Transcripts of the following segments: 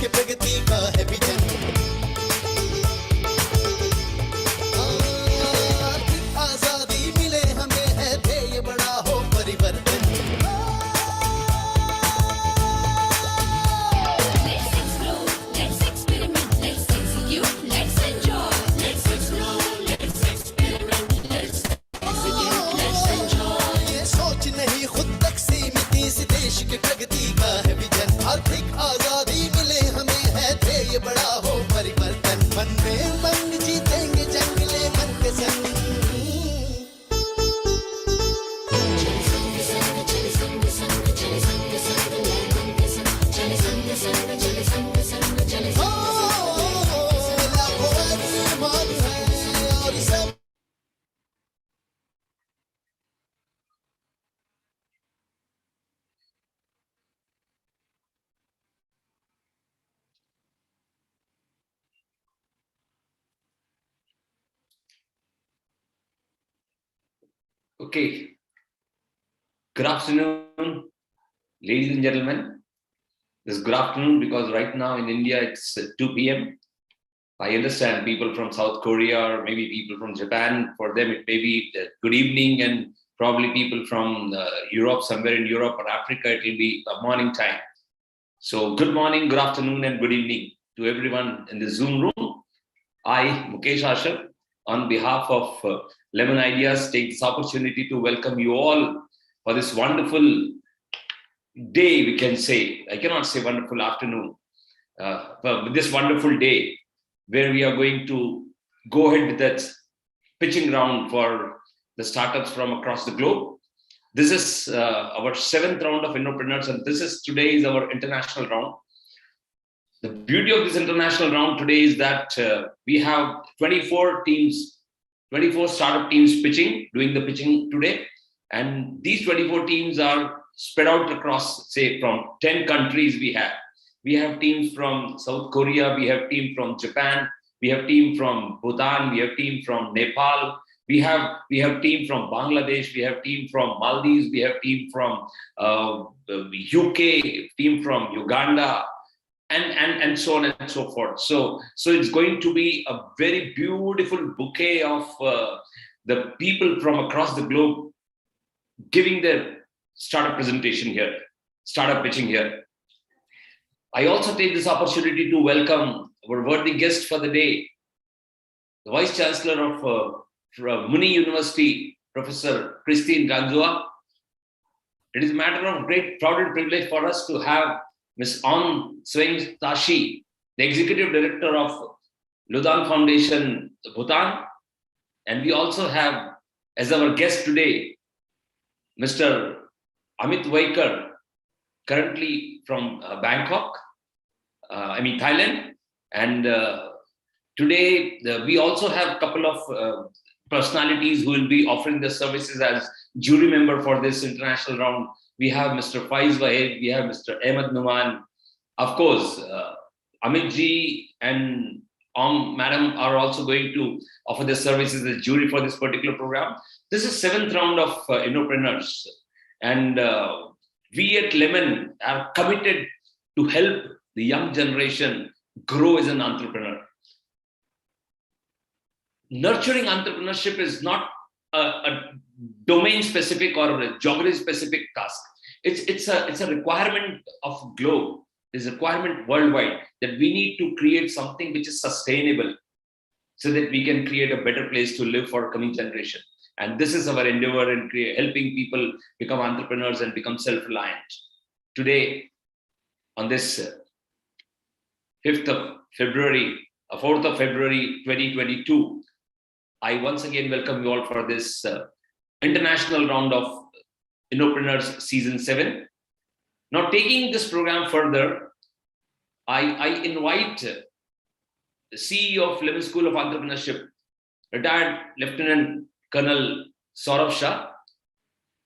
के प्रगति का है विजन। आजादी मिले हमें है ध्येय बड़ा हो परिवर्तन। Let's explore, let's experiment, let's execute, let's enjoy. Let's explore, let's experiment, let's execute, let's enjoy. ये सोच नहीं खुद तक सीमित इस देश के प्रगति का है विजन। आर्थिक आजादी मिले हमें है ध्येय बड़ा हो परिवर्तन। मन में मन जीतेंगे जंग ले मन के संग। Okay. Good afternoon, ladies and gentlemen. This is good afternoon because right now in India it's 2 p.m. I understand people from South Korea or maybe people from Japan, for them it may be good evening, and probably people from Europe, somewhere in Europe or Africa, it will be a morning time. So good morning, good afternoon and good evening to everyone in the Zoom room. I, Mukesh Ashar, on behalf of Lemon Ideas, take this opportunity to welcome you all for this wonderful day, we can say. I cannot say wonderful afternoon, but this wonderful day where we are going to go ahead with that pitching round for the startups from across the globe. This is our 7th round of Innopreneurs, and today is our international round. The beauty of this international round today is that we have 24 teams, 24 startup teams doing the pitching today. And these 24 teams are spread out across, say, from 10 countries we have. We have teams from South Korea, we have teams from Japan, we have teams from Bhutan, we have teams from Nepal, we have team from Bangladesh, we have team from Maldives, we have team from UK, team from Uganda, and so on and so forth. So it's going to be a very beautiful bouquet of the people from across the globe giving their startup presentation here, startup pitching here. I also take this opportunity to welcome our worthy guest for the day, the Vice Chancellor of Muni University, Professor Christine Ranzowa. It is a matter of great pride and privilege for us to have Ms. Tashi, the Executive Director of Loden Foundation, Bhutan. And we also have, as our guest today, Mr. Amit Vikar, currently from Bangkok, Thailand. And today, we also have a couple of personalities who will be offering their services as jury member for this international round. We have Mr. Faiz Wahed, we have Mr. Ahmed Numan. Of course, Amit ji and Madam are also going to offer their services as jury for this particular program. This is 7th round of Innopreneurs. And we at Lemon are committed to help the young generation grow as an entrepreneur. Nurturing entrepreneurship is not a domain-specific or a geography-specific task. It's a requirement of globe. It's a requirement worldwide that we need to create something which is sustainable so that we can create a better place to live for coming generation. And this is our endeavor in helping people become entrepreneurs and become self-reliant. Today, on this 4th of February 2022, I once again welcome you all for this international round of Innopreneurs Season 7. Now, taking this program further, I invite the CEO of Lemon School of Entrepreneurship, retired Lieutenant Colonel Saurabh Shah,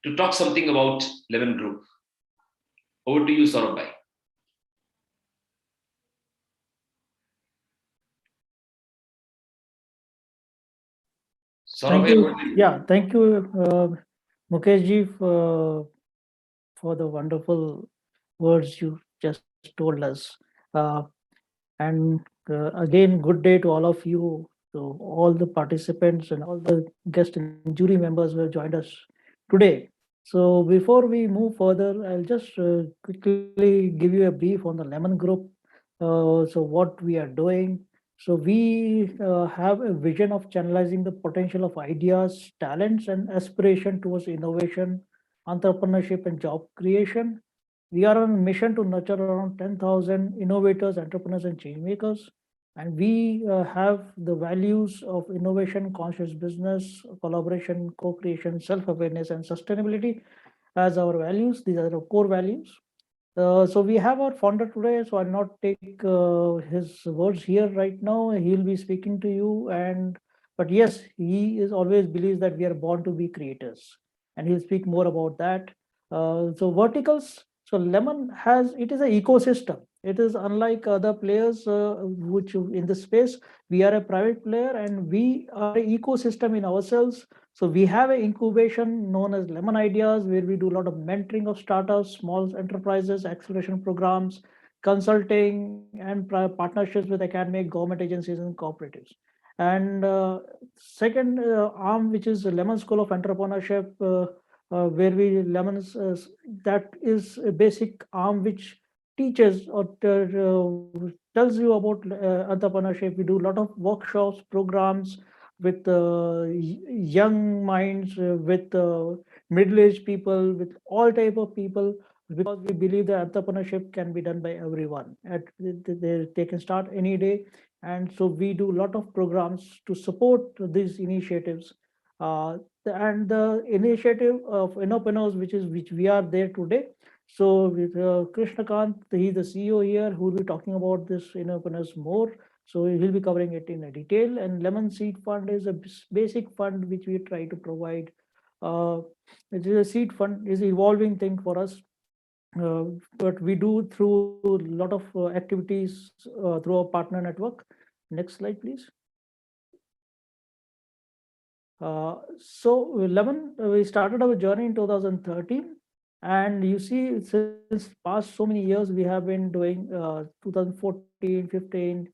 to talk something about Lemon Group. Over to you, Saurabh bhai. Thank you. Yeah, thank you, Mukesh ji, for the wonderful words you just told us. And again, good day to all of you, to all the participants and all the guest and jury members who have joined us today. So before we move further, I'll just quickly give you a brief on the Lemon Group. So what we are doing. So we have a vision of channelizing the potential of ideas, talents, and aspiration towards innovation, entrepreneurship, and job creation. We are on a mission to nurture around 10,000 innovators, entrepreneurs, and change makers. And we have the values of innovation, conscious business, collaboration, co-creation, self-awareness, and sustainability as our values. These are our core values. So we have our founder today, so I'll not take his words here right now. He'll be speaking to you, and but yes, he is always believes that we are born to be creators, and he'll speak more about that. So verticals. So Lemon has it is an ecosystem. It is unlike other players which in the space. We are a private player, and we are an ecosystem in ourselves. So we have an incubation known as Lemon Ideas, where we do a lot of mentoring of startups, small enterprises, acceleration programs, consulting, and partnerships with academic, government agencies, and cooperatives. And second arm, which is the Lemon School of Entrepreneurship, where we Lemons that is a basic arm which teaches or tells you about entrepreneurship. We do a lot of workshops, programs, with young minds, with middle-aged people, with all type of people, because we believe that entrepreneurship can be done by everyone. They can start any day, and so we do a lot of programs to support these initiatives. And the initiative of Innopreneurs, which we are there today. So with Krishna Kant, he's the CEO here, who will be talking about this Innopreneurs more. So he'll be covering it in a detail. And Lemon Seed Fund is a basic fund which we try to provide. It is a seed fund, is an evolving thing for us. But we do through a lot of activities through our partner network. Next slide, please. So Lemon, we started our journey in 2013, and you see since past so many years we have been doing 2014, 15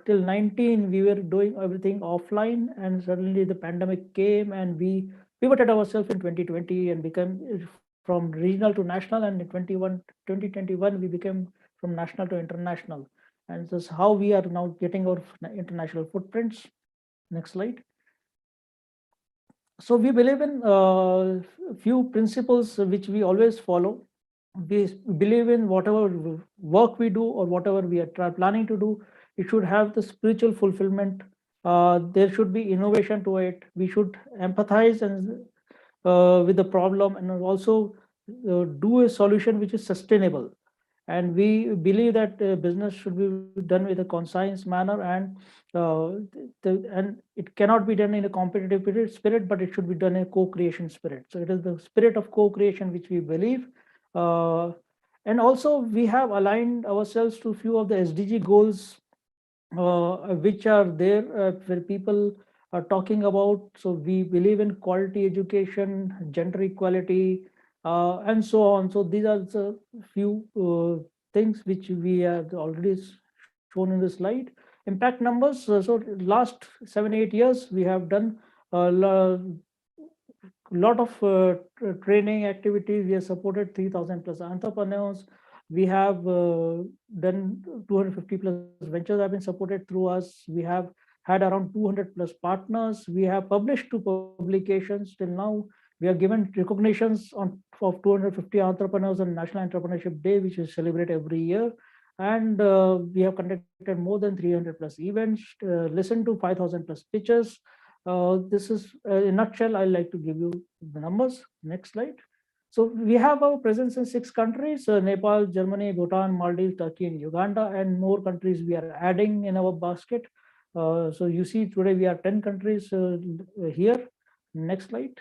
till 19 we were doing everything offline, and suddenly the pandemic came and we pivoted ourselves in 2020 and became from regional to national, and in 2021 we became from national to international, and this is how we are now getting our international footprints. Next slide. So we believe in few principles which we always follow. We believe in whatever work we do or whatever we are planning to do, it should have the spiritual fulfillment. There should be innovation to it. We should empathize and with the problem, and also do a solution which is sustainable. And we believe that business should be done with a conscious manner, and and it cannot be done in a competitive spirit, but it should be done in a co-creation spirit. So it is the spirit of co-creation which we believe. uh, and also we have aligned ourselves to few of the SDG goals which are there, where people are talking about. So we believe in quality education, gender equality, and so on. So these are the few things which we have already shown in the slide. Impact numbers. So last 7-8 years we have done a lot of training activities. We have supported 3,000 plus entrepreneurs. We have done 250 plus ventures have been supported through us. We have had around 200 plus partners. We have published 2 publications till now. We are given recognitions on of 250 entrepreneurs on National Entrepreneurship Day, which is celebrated every year. And we have conducted more than 300 plus events, listened to 5,000 plus pitches. This is in a nutshell. I like to give you the numbers. Next slide. So we have our presence in 6 countries: Nepal, Germany, Bhutan, Maldives, Turkey, and Uganda, and more countries we are adding in our basket. So you see today we are 10 countries here. Next slide.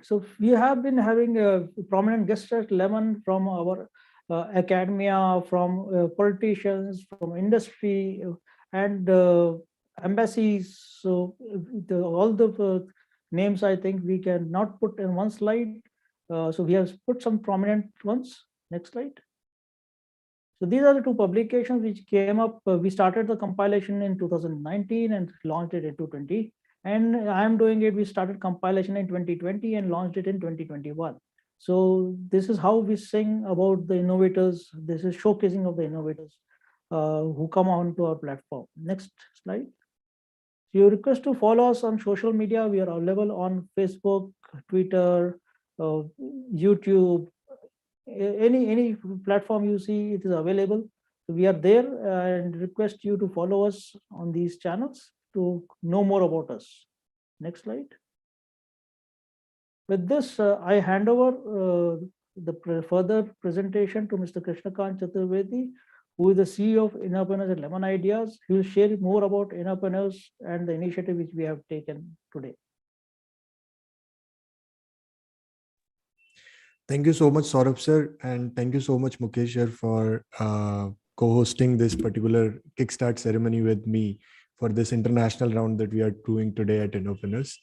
So we have been having a prominent guests at Lemon from our academia, from politicians, from industry, and embassies. So all the names I think we can not put in one slide. So we have put some prominent ones. Next slide. So these are the two publications which came up. We started the compilation in 2019 and launched it in 2020. And I'm doing it. We started compilation in 2020 and launched it in 2021. So this is how we sing about the innovators. This is showcasing of the innovators who come onto our platform. Next slide. You request to follow us on social media. We are available on Facebook, Twitter, uh, YouTube, any platform you see it is available. So we are there and request you to follow us on these channels to know more about us. Next slide. With this, I hand over the further presentation to Mr. Krishnakant Chaturvedi, who is the CEO of Innopreneurs and Lemon Ideas. He will share more about Innopreneurs and the initiative which we have taken today. Thank you so much, Saurabh sir, and thank you so much, Mukesh sir, for co-hosting this particular Kickstart ceremony with me for this international round that we are doing today at Innopreneurs.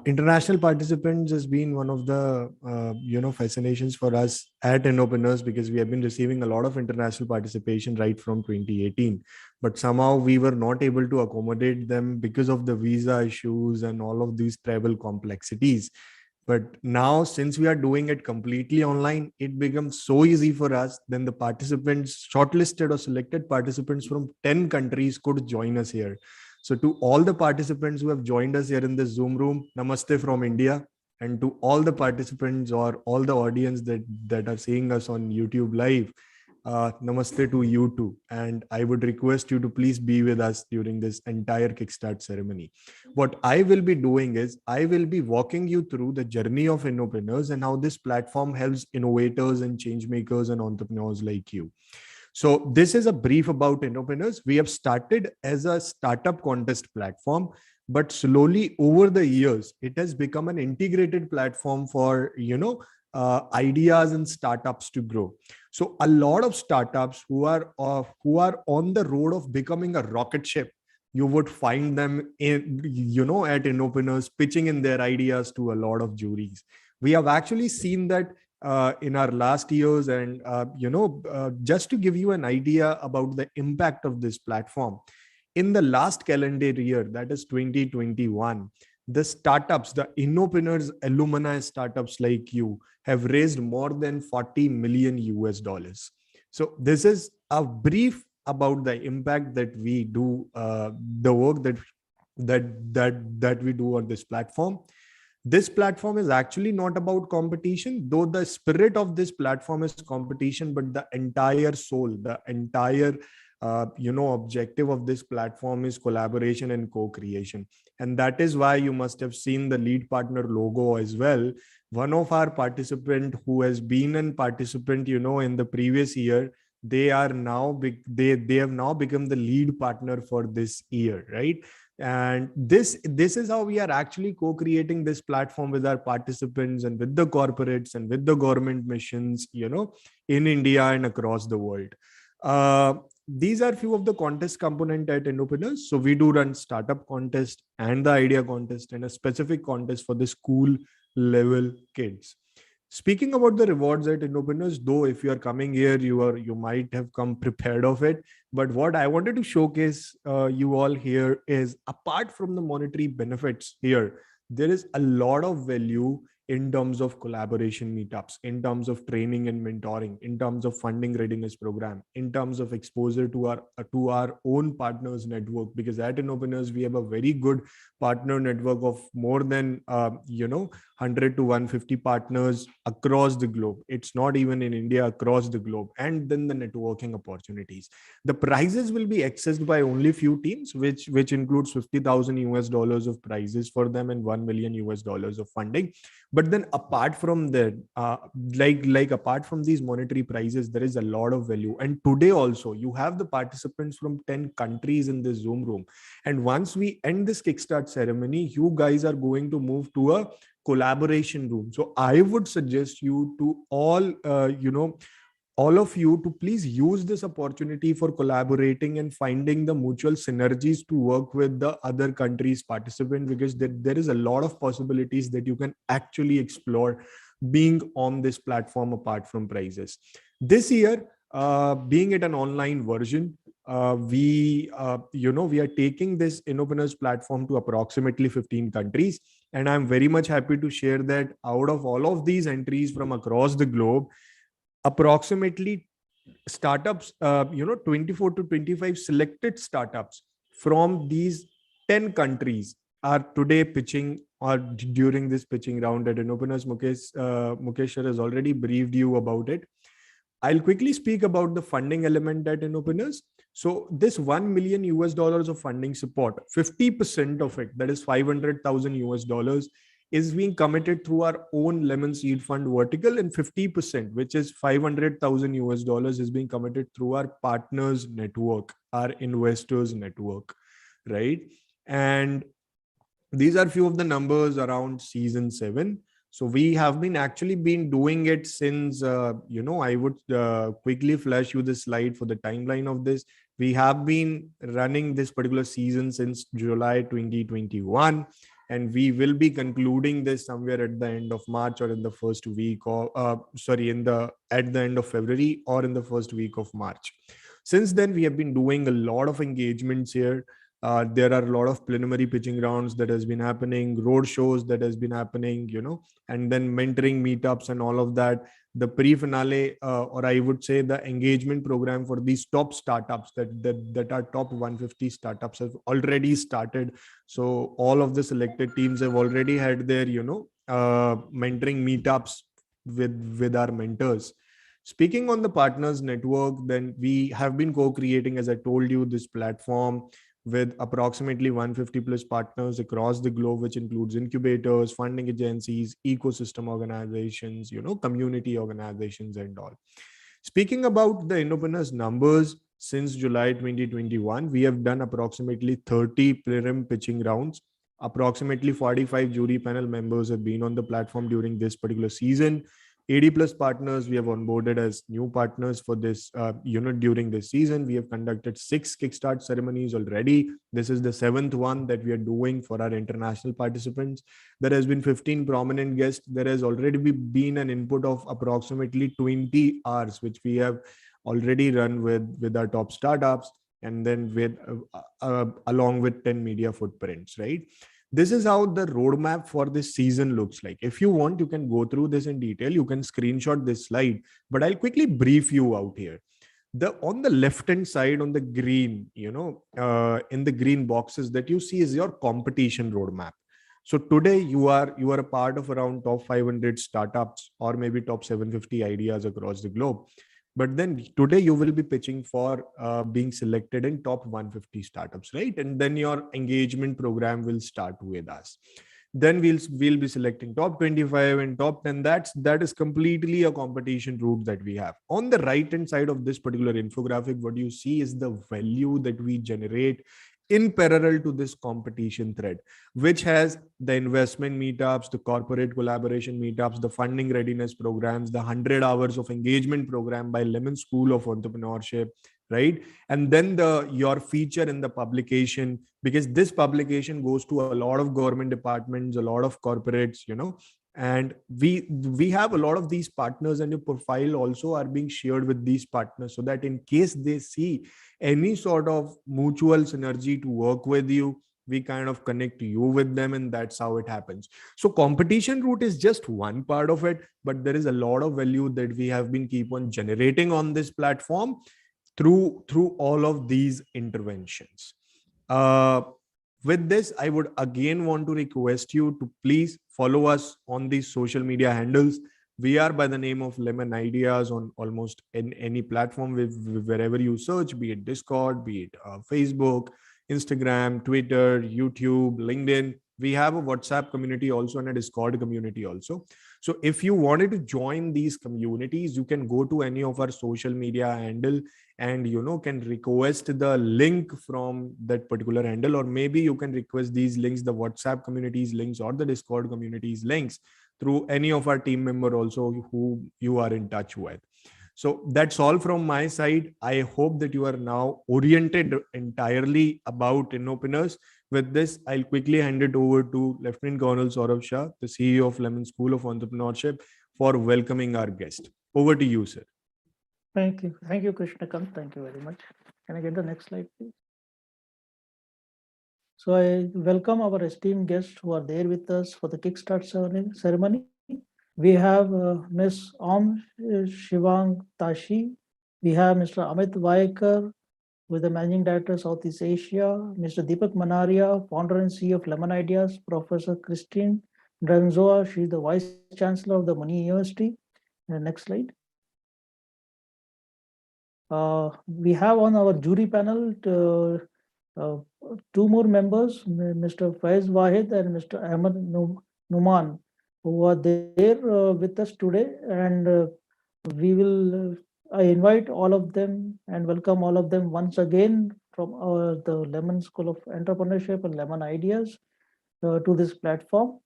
International participants has been one of the fascinations for us at Innopreneurs, because we have been receiving a lot of international participation right from 2018, but somehow we were not able to accommodate them because of the visa issues and all of these travel complexities. But now, since we are doing it completely online, it becomes so easy for us. Then the participants, shortlisted or selected participants from 10 countries could join us here. So to all the participants who have joined us here in this Zoom room, namaste from India. And to all the participants or all the audience that are seeing us on YouTube live, namaste to you too. And I would request you to please be with us during this entire Kickstart ceremony. What I will be doing is I will be walking you through the journey of Innopreneurs and how this platform helps innovators and change makers and entrepreneurs like you. So this is a brief about Innopreneurs. We have started as a startup contest platform, but slowly over the years, it has become an integrated platform for, ideas and startups to grow. So a lot of startups who are on the road of becoming a rocket ship, you would find them in, at Innopreneurs pitching in their ideas to a lot of juries. We have actually seen that in our last years, and just to give you an idea about the impact of this platform, in the last calendar year, that is 2021, the startups, the Innopreneurs alumni startups like you, have raised more than 40 million US dollars. So this is a brief about the impact that we do, the work that we do on this platform. This platform is actually not about competition, though the spirit of this platform is competition, but the entire soul, the entire objective of this platform is collaboration and co-creation. And that is why you must have seen the lead partner logo as well. One of our participant who has been a participant, in the previous year, they are now they have now become the lead partner for this year, right? And this is how we are actually co-creating this platform with our participants and with the corporates and with the government missions, in India and across the world. These are few of the contest component at Innopreneurs. So we do run startup contest and the idea contest and a specific contest for the school level kids. Speaking about the rewards at Innopreneurs, though, if you are coming here, you might have come prepared of it. But what I wanted to showcase you all here is, apart from the monetary benefits here, there is a lot of value in terms of collaboration meetups, in terms of training and mentoring, in terms of funding readiness program, in terms of exposure to our own partners network. Because at Innopreneurs, we have a very good partner network of more than 100 to 150 partners across the globe. It's not even in India, across the globe. And then the networking opportunities. The prizes will be accessed by only few teams, which includes 50,000 US dollars of prizes for them and 1 million US dollars of funding. But then apart from that, apart from these monetary prizes, there is a lot of value. And today also, you have the participants from 10 countries in this Zoom room. And once we end this Kickstart ceremony, you guys are going to move to a collaboration room. So I would suggest you to all of you to please use this opportunity for collaborating and finding the mutual synergies to work with the other countries' participants, because there is a lot of possibilities that you can actually explore being on this platform apart from prizes. This year, being it an online version, we are taking this Innopreneurs platform to approximately 15 countries. And I'm very much happy to share that out of all of these entries from across the globe, approximately startups, 24 to 25 selected startups from these 10 countries are today pitching, or during this pitching round at Innopreneurs. Mukesh sir has already briefed you about it. I'll quickly speak about the funding element at Innopreneurs. So this 1 million US dollars of funding support, 50% of it, that is 500,000 US dollars, is being committed through our own Lemon Seed Fund vertical, and 50%, which is 500,000 US dollars, is being committed through our partners network, our investors network, right? And these are few of the numbers around season 7. So we have been actually been doing it since, I would quickly flash you the slide for the timeline of this. We have been running this particular season since July 2021, and we will be concluding this somewhere at the end of March, or in the first week, or at the end of February, or in the first week of March. Since then, we have been doing a lot of engagements here. There are a lot of preliminary pitching rounds that has been happening, road shows that has been happening, and then mentoring meetups and all of that. The pre-finale, or I would say the engagement program for these top startups that are top 150 startups, have already started. So all of the selected teams have already had their, mentoring meetups with our mentors. Speaking on the partners network, then we have been co-creating, as I told you, this platform with approximately 150 plus partners across the globe, which includes incubators, funding agencies, ecosystem organizations, community organizations and all. Speaking about the Innopreneurs numbers, since July 2021, we have done approximately 30 prelim pitching rounds. Approximately 45 jury panel members have been on the platform during this particular season. 80 plus partners we have onboarded as new partners for this, during this season. We have conducted 6 Kickstart ceremonies already. This is the 7th one that we are doing for our international participants. There has been 15 prominent guests. There has already been an input of approximately 20 hours, which we have already run with our top startups, and then with along with 10 media footprints, right? This is how the roadmap for this season looks like. If you want, you can go through this in detail. You can screenshot this slide, but I'll quickly brief you out here. On the left hand side, on the green, in the green boxes that you see, is your competition roadmap. So today you are a part of around top 500 startups, or maybe top 750 ideas across the globe. But then today you will be pitching for being selected in top 150 startups, right? And then your engagement program will start with us. Then we'll be selecting top 25 and top 10. That is completely a competition route that we have. On the right hand side of this particular infographic, what you see is the value that we generate in parallel to this competition thread, which has the investment meetups, the corporate collaboration meetups, the funding readiness programs, the 100 hours of engagement program by Lemon School of Entrepreneurship, right? And then your feature in the publication, because this publication goes to a lot of government departments, a lot of corporates, and we have a lot of these partners, and your profile also are being shared with these partners, so that in case they see any sort of mutual synergy to work with you, we kind of connect you with them, and that's how it happens. So competition route is just one part of it, but there is a lot of value that we have been keep on generating on this platform through all of these interventions. With this, I would again want to request you to please follow us on these social media handles. We are by the name of Lemon Ideas on almost in any platform, wherever you search, be it Discord, be it Facebook, Instagram, Twitter, YouTube, LinkedIn. We have a WhatsApp community also and a Discord community also. So if you wanted to join these communities, you can go to any of our social media handle and can request the link from that particular handle, or maybe you can request these links, the WhatsApp communities links or the Discord communities links, through any of our team member also who you are in touch with. So that's all from my side. I hope that you are now oriented entirely about Innopreneurs. With this, I'll quickly hand it over to Lieutenant Colonel Saurabh Shah, the CEO of Lemon School of Entrepreneurship, for welcoming our guest. Over to you, sir. Thank you, Krishnakant. Thank you very much. Can I get the next slide, please? So I welcome our esteemed guests who are there with us for the Kickstart ceremony. We have Ms. Om Shivang Tashi. We have Mr. Amit Vikar, with the Managing Director, Southeast Asia, Mr. Deepak Manaria, Founder and CEO of Lemon Ideas, Professor Christine Ranzowa, she is the Vice Chancellor of the Muni University. Next slide. We have on our jury panel two more members, Mr. Faiz Wahid and Mr. Ahmed Numan, who are there with us today. And we will, I invite all of them and welcome all of them once again from the Lemon School of Entrepreneurship and Lemon Ideas to this platform.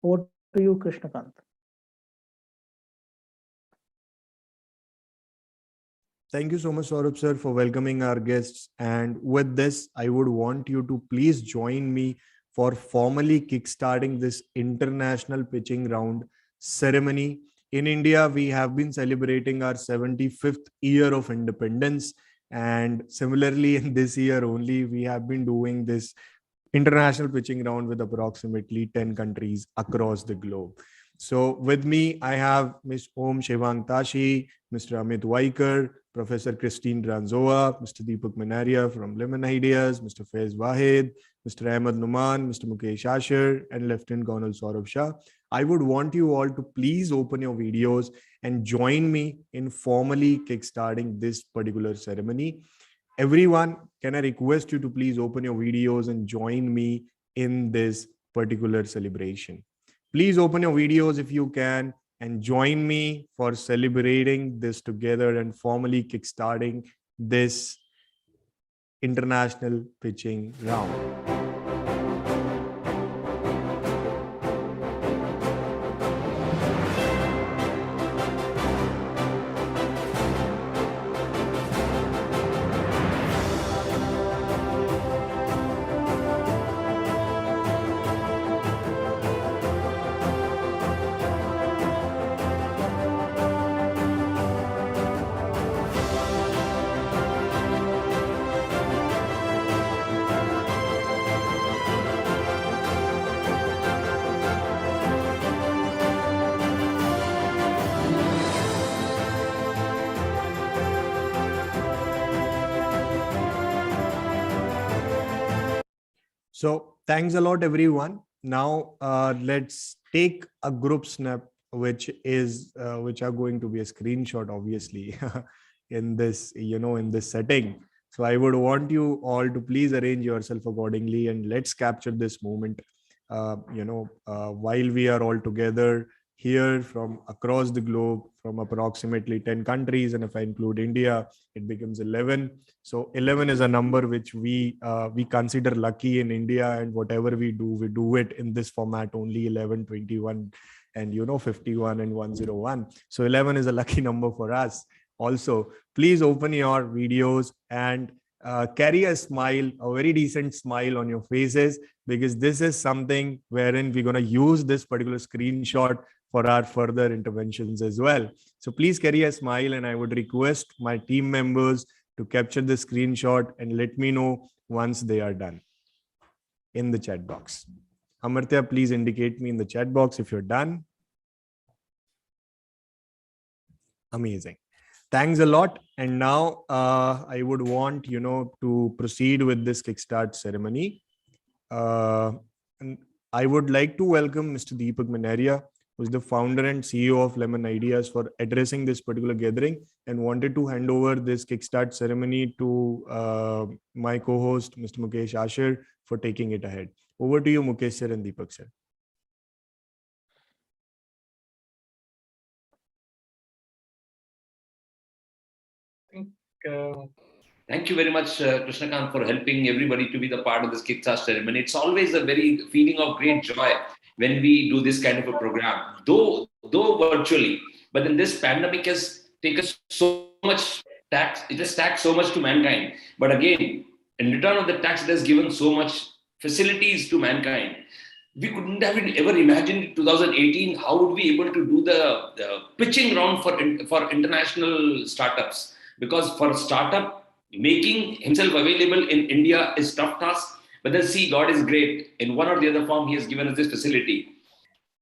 Over to you, Krishnakant. Thank you so much, Saurabh sir, for welcoming our guests. And with this, I would want you to please join me for formally kickstarting this international pitching round ceremony. In India, we have been celebrating our 75th year of independence. And similarly, in this year only, we have been doing this international pitching round with approximately 10 countries across the globe. So with me, I have Ms. Om Shivang Tashi, Mr. Amit Vikar, Professor Christine Ranzowa, Mr. Deepak Manaria from Lemon Ideas, Mr. Faiz Wahid, Mr. Ahmed Numan, Mr. Mukesh Asher, and Lieutenant Colonel Saurabh Shah. I would want you all to please open your videos and join me in formally kickstarting this particular ceremony. Everyone, can I request you to please open your videos and join me in this particular celebration? Please open your videos if you can and join me for celebrating this together and formally kickstarting this international pitching round. So thanks a lot, everyone. Now let's take a group snap, which are going to be a screenshot, obviously, in this, in this setting. So I would want you all to please arrange yourself accordingly and let's capture this moment, while we are all together here from across the globe, from approximately 10 countries. And if I include India, it becomes 11. So 11 is a number which we consider lucky in India, and whatever we do it in this format only: 11, 21, and 51 and 101. So 11 is a lucky number for us. Also, please open your videos and carry a smile, a very decent smile on your faces, because this is something wherein we're going to use this particular screenshot for our further interventions as well. So please carry a smile, and I would request my team members to capture the screenshot and let me know once they are done in the chat box. Amartya, please indicate me in the chat box if you're done. Amazing. Thanks a lot. And now I would want, to proceed with this Kickstart ceremony. And I would like to welcome Mr. Deepak Manaria, who's the founder and CEO of Lemon Ideas, for addressing this particular gathering, and wanted to hand over this Kickstart ceremony to my co-host, Mr. Mukesh Asher, for taking it ahead. Over to you, Mukesh sir and Deepak sir. Thank you very much, Krishnakant, for helping everybody to be the part of this Kickstart ceremony. It's always a very feeling of great joy when we do this kind of a program, though virtually. But then this pandemic has taken so much tax. It has taxed so much to mankind. But again, in return of the tax, it has given so much facilities to mankind. we couldn't have ever imagined in 2018 how would we able to do the pitching round for international startups, because for startup making himself available in India is tough task. But then see, God is great. In one or the other form, He has given us this facility.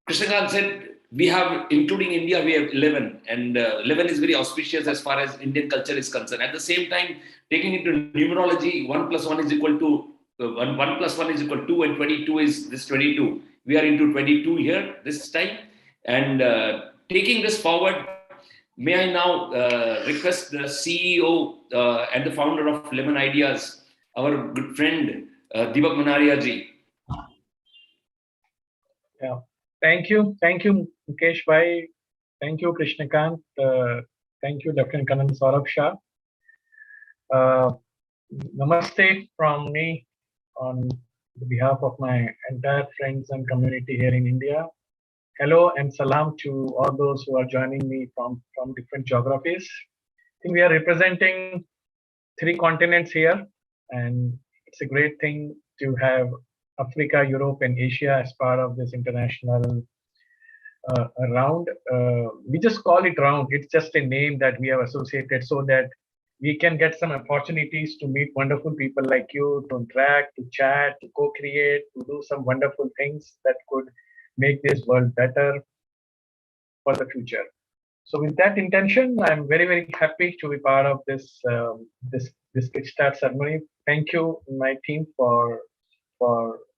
Krishnakant said, we have, including India, we have 11. And 11 is very auspicious as far as Indian culture is concerned. At the same time, taking into numerology, 1 plus 1 is equal to 1 plus 1 is equal to 2, and 22 is this 22. We are into 22 here this time. And taking this forward, may I now request the CEO and the founder of Lemon Ideas, our good friend, Deepak Manaria ji. Yeah. Thank you, Mukesh bhai. Thank you, Krishnakant. Thank you, Lieutenant Colonel Saurabh Shah. Namaste from me on behalf of my entire friends and community here in India. Hello and salam to all those who are joining me from different geographies. I think we are representing 3 continents here, and it's a great thing to have Africa, Europe, and Asia as part of this international round. We just call it round. It's just a name that we have associated so that we can get some opportunities to meet wonderful people like you, to interact, to chat, to co-create, to do some wonderful things that could make this world better for the future. So with that intention, I'm very, very happy to be part of this this Kickstart ceremony. Thank you, my team, for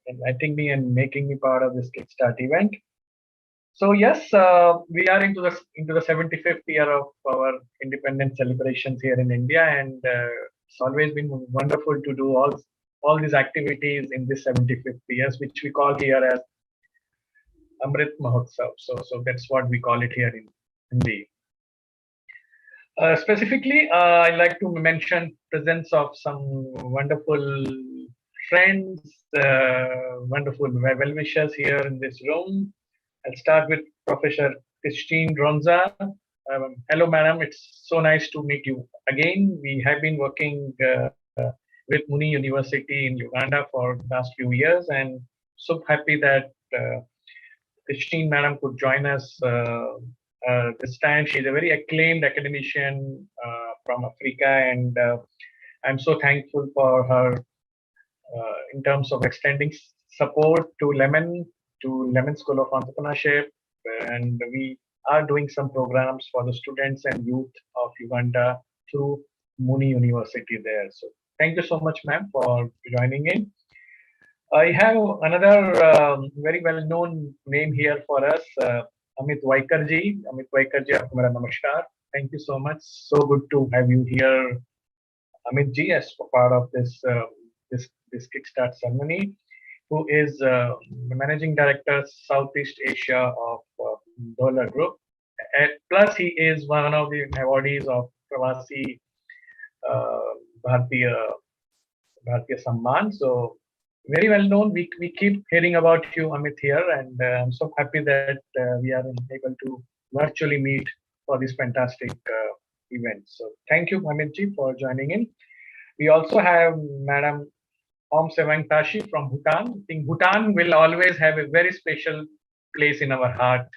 inviting me and making me part of this Kickstart event. So yes, we are into the 75th year of our independence celebrations here in India, and it's always been wonderful to do all these activities in this 75th years, which we call here as Amrit Mahotsav. So that's what we call it here in Hindi. Specifically, I like to mention presence of some wonderful friends, wonderful well-wishers here in this room. I'll start with Professor Christine Ronza. Hello, madam. It's so nice to meet you again. We have been working with Muni University in Uganda for the last few years, and so happy that Christine, madam, could join us this time. She's a very acclaimed academician from Africa, and I'm so thankful for her in terms of extending support to Lemon School of Entrepreneurship, and we are doing some programs for the students and youth of Uganda through Muni University there. So thank you so much, ma'am, for joining in. I have another very well-known name here for us, Amit Vikar ji. Amit Vikar ji, aapko mera namaskar. Thank you so much. So good to have you here, Amit ji, as part of this this Kickstart ceremony, who is the Managing Director, Southeast Asia of Dollar Group. Plus, he is one of the awardees of Pravasi Bharatiya Samman. So, very well known. We keep hearing about you, Amit, here, and I'm so happy that we are able to virtually meet for this fantastic event. So, thank you, Amit ji, for joining in. We also have Madam Om Sevang Tashi from Bhutan. I think Bhutan will always have a very special place in our heart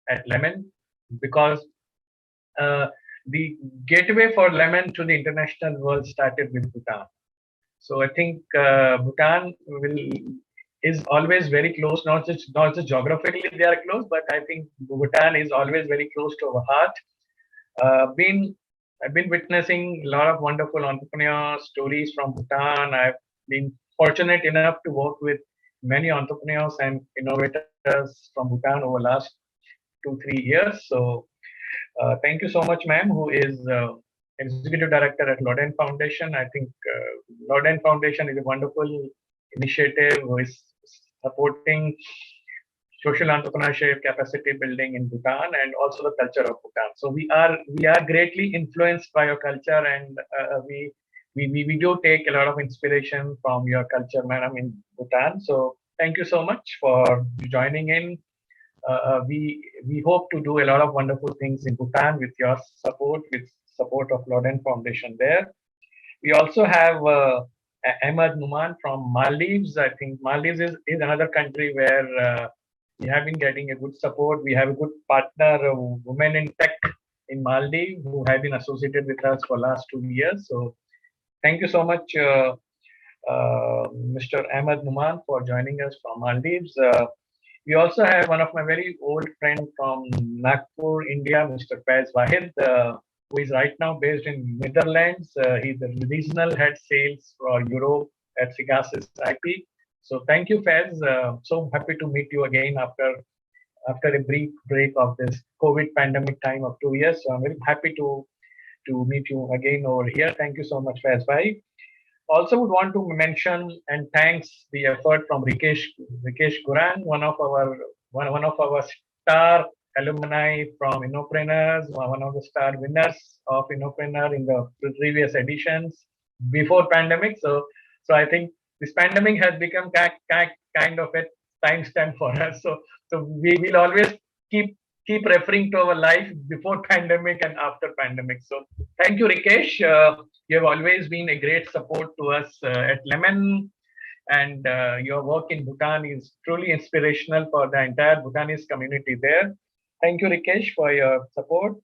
at Lemon, because the gateway for Lemon to the international world started with Bhutan. So I think Bhutan is always very close, not just geographically they are close, but I think Bhutan is always very close to our heart. I've been witnessing a lot of wonderful entrepreneur stories from Bhutan. I've been fortunate enough to work with many entrepreneurs and innovators from Bhutan over the last 2-3 years. So thank you so much, ma'am, who is Executive Director at Loden Foundation. I think Loden Foundation is a wonderful initiative who is supporting social entrepreneurship, capacity building in Bhutan, and also the culture of Bhutan. So we are greatly influenced by your culture, and we do take a lot of inspiration from your culture, madam, in Bhutan. So thank you so much for joining in. We hope to do a lot of wonderful things in Bhutan with your support, with support of Loden Foundation there. We also have Ahmad Numan from Maldives. I think Maldives is another country where we have been getting a good support. We have a good partner, women in tech in Maldives, who have been associated with us for last 2 years. So thank you so much, Mr. Ahmad Numan, for joining us from Maldives. We also have one of my very old friends from Nagpur, India, Mr. Faiz Wahid, who is right now based in Netherlands. He's the regional head sales for Europe at Figasys IP. So thank you, Faiz. So happy to meet you again after a brief break of this COVID pandemic time of 2 years. So I'm very happy to meet you again over here. Thank you so much, Faiz Bhai. Also would want to mention and thanks the effort from Rikesh Guran, one of our star alumni from Innopreneurs, one of the star winners of Innopreneur in the previous editions before pandemic. So I think this pandemic has become kind of a timestamp for us. So we will always keep referring to our life before pandemic and after pandemic. So thank you, Rikesh. You have always been a great support to us at Lemon, and your work in Bhutan is truly inspirational for the entire Bhutanese community there. Thank you, Rikesh, for your support.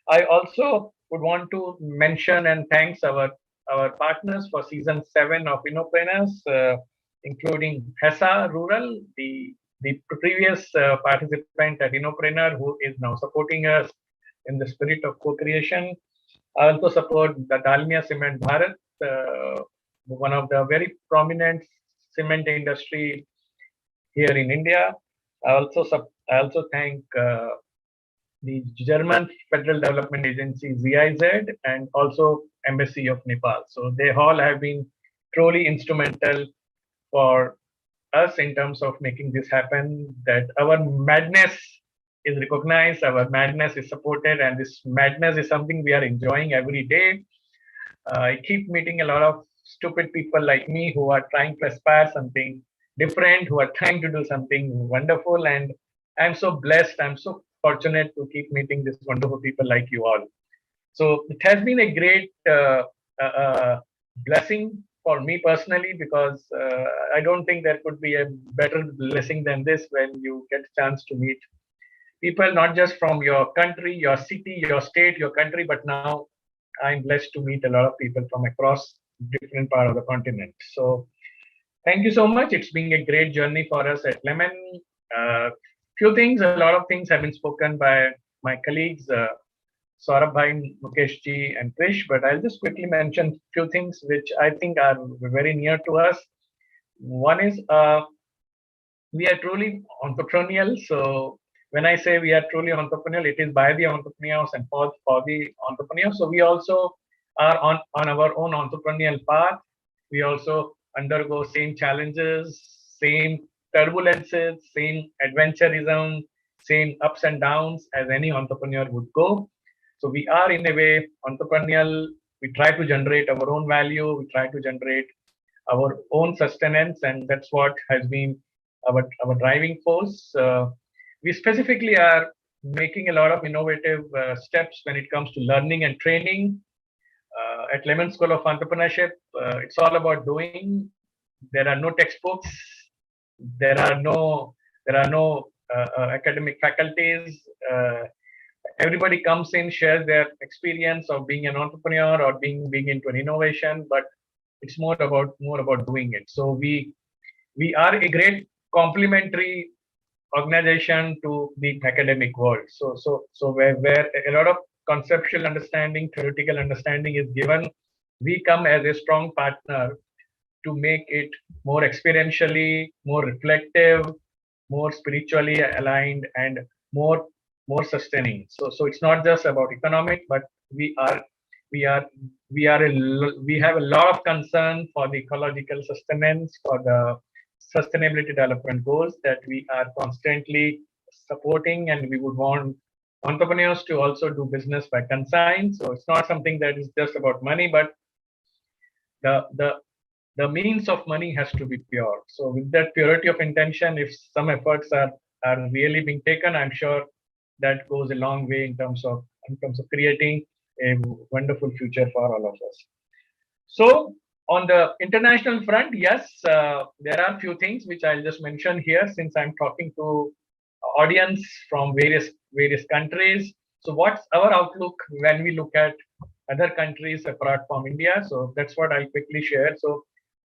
I also would want to mention and thanks our partners for season 7 of Innopreneurs, including HESA Rural, the previous participant at Innopreneur, who is now supporting us in the spirit of co-creation. I also support the Dalmia Cement Bharat, one of the very prominent cement industry here in India. I also thank the German Federal Development Agency GIZ and also Embassy of Nepal. So they all have been truly instrumental for us in terms of making this happen, that our madness is recognized, our madness is supported, and this madness is something we are enjoying every day. I keep meeting a lot of stupid people like me who are trying to aspire something different, who are trying to do something wonderful, and I'm so blessed, I'm so fortunate to keep meeting these wonderful people like you all. So it has been a great blessing for me personally, because I don't think there could be a better blessing than this when you get a chance to meet people, not just from your country, your city, your state, your country, but now I'm blessed to meet a lot of people from across different part of the continent. So thank you so much. It's been a great journey for us at Lemon. A lot of things have been spoken by my colleagues, Saurabh Bhai, Mukesh ji, and Krish, but I'll just quickly mention a few things which I think are very near to us. One is we are truly entrepreneurial. So when I say we are truly entrepreneurial, it is by the entrepreneurs and for the entrepreneurs. So we also are on our own entrepreneurial path. We also undergo same challenges, same turbulences, same adventurism, same ups and downs as any entrepreneur would go. So we are in a way entrepreneurial. We try to generate our own value. We try to generate our own sustenance, and that's what has been our driving force. We specifically are making a lot of innovative steps when it comes to learning and training. At Lemon School of Entrepreneurship, it's all about doing. There are no textbooks. There are no academic faculties. Everybody comes in, shares their experience of being an entrepreneur or being into an innovation, but it's more about doing it. So we are a great complementary organization to the academic world. So where a lot of conceptual understanding, theoretical understanding is given, we come as a strong partner to make it more experientially, more reflective, more spiritually aligned, and more sustaining. So it's not just about economic, but we have a lot of concern for the ecological sustenance, for the sustainability development goals that we are constantly supporting, and we would want entrepreneurs to also do business by conscience. So it's not something that is just about money, but the means of money has to be pure. So with that purity of intention, if some efforts are really being taken, I'm sure that goes a long way in terms of creating a wonderful future for all of us. So On the international front, yes, there are few things which I'll just mention here since I'm talking to audience from various countries. So what's our outlook when we look at other countries apart from India? So that's what I'll quickly share. So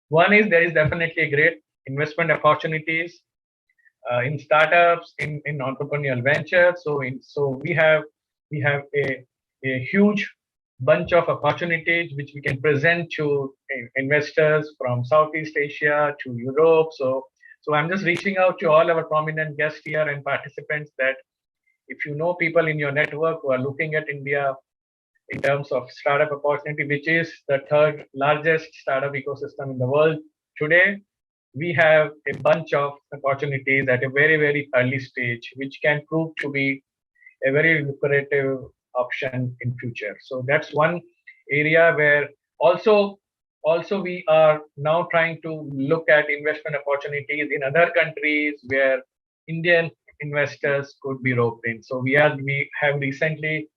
one is there is definitely a great investment opportunities in startups, in entrepreneurial ventures. So we have a huge bunch of opportunities which we can present to investors from Southeast Asia to Europe. So I'm just reaching out to all our prominent guests here and participants that if you know people in your network who are looking at India in terms of startup opportunity, which is the third largest startup ecosystem in the world today, we have a bunch of opportunities at a very early stage, which can prove to be a very lucrative option in future. So that's one area where also we are now trying to look at investment opportunities in other countries where Indian investors could be roped in. So we have recently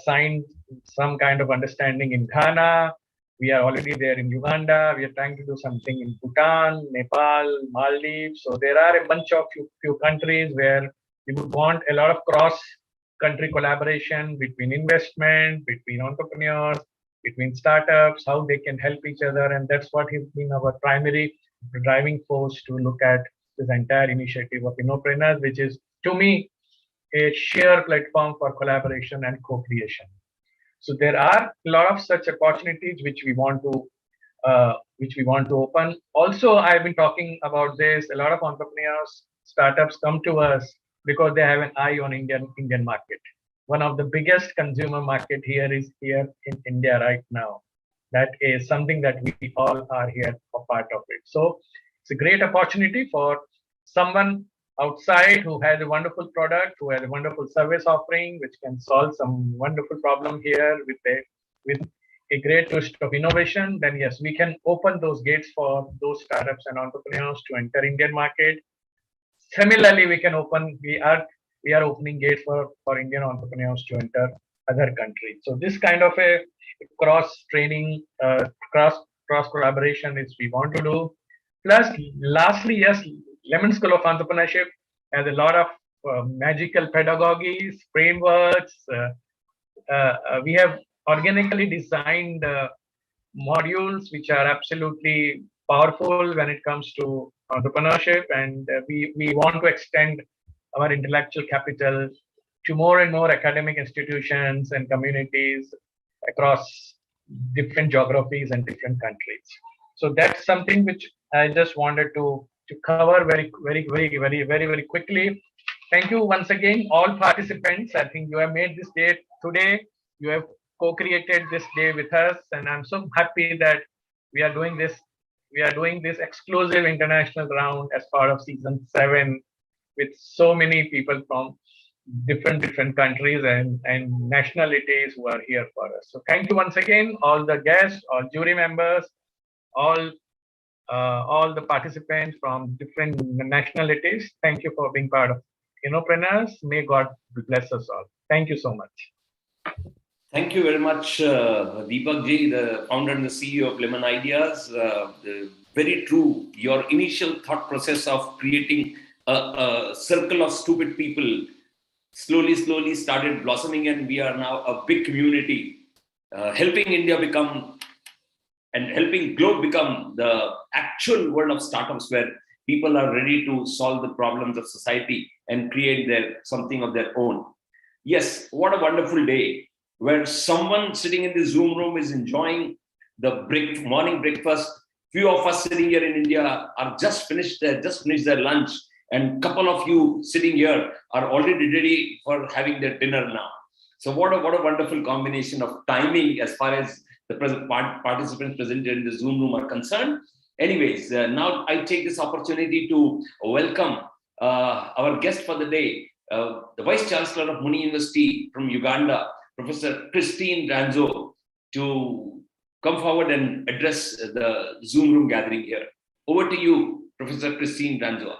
signed some kind of understanding in Ghana. We are already there in Uganda. We are trying to do something in Bhutan, Nepal, Maldives. So there are a bunch of few countries where we would want a lot of cross-country collaboration between investment, between entrepreneurs, between startups, how they can help each other. And that's what has been our primary driving force to look at this entire initiative of Innopreneurs, which is, to me, a sheer platform for collaboration and co-creation. So there are a lot of such opportunities which we want to open. Also, I've been talking about this. A lot of entrepreneurs, startups come to us because they have an eye on Indian market. One of the biggest consumer market here is here in India right now. That is something that we all are here for part of it. So it's a great opportunity for someone outside who has a wonderful product, who has a wonderful service offering, which can solve some wonderful problem here with a great twist of innovation, then yes, we can open those gates for those startups and entrepreneurs to enter Indian market. Similarly, we are opening gates for Indian entrepreneurs to enter other countries. So this kind of a cross training, cross collaboration is we want to do. Plus, lastly, yes, Lemon School of Entrepreneurship has a lot of magical pedagogies, frameworks. We have organically designed modules which are absolutely powerful when it comes to entrepreneurship, and we want to extend our intellectual capital to more and more academic institutions and communities across different geographies and different countries. So that's something which I just wanted to cover very quickly. Thank you once again, all participants. I think you have made this day today. You have co-created this day with us, and I'm so happy that we are doing this. We are doing this exclusive international round as part of season 7 with so many people from different countries and nationalities who are here for us. So thank you once again, all the guests, all jury members, all the participants from different nationalities. Thank you for being part of Innopreneurs. May God bless us all. Thank you so much. Thank you very much, Deepak Ji, the founder and the CEO of Lemon Ideas. Very true. Your initial thought process of creating a circle of stupid people slowly started blossoming, and we are now a big community, helping India become and helping globe become the actual world of startups where people are ready to solve the problems of society and create something of their own. Yes, what a wonderful day where someone sitting in the Zoom room is enjoying the morning breakfast. Few of us sitting here in India are just finished their lunch, and couple of you sitting here are already ready for having their dinner now. So what a wonderful combination of timing as far as the present participants present in the Zoom room are concerned. Anyways, now I take this opportunity to welcome our guest for the day, the Vice Chancellor of Muni University from Uganda, Professor Christine Ranzowa, to come forward and address the Zoom room gathering here. Over to you, Professor Christine Ranzowa.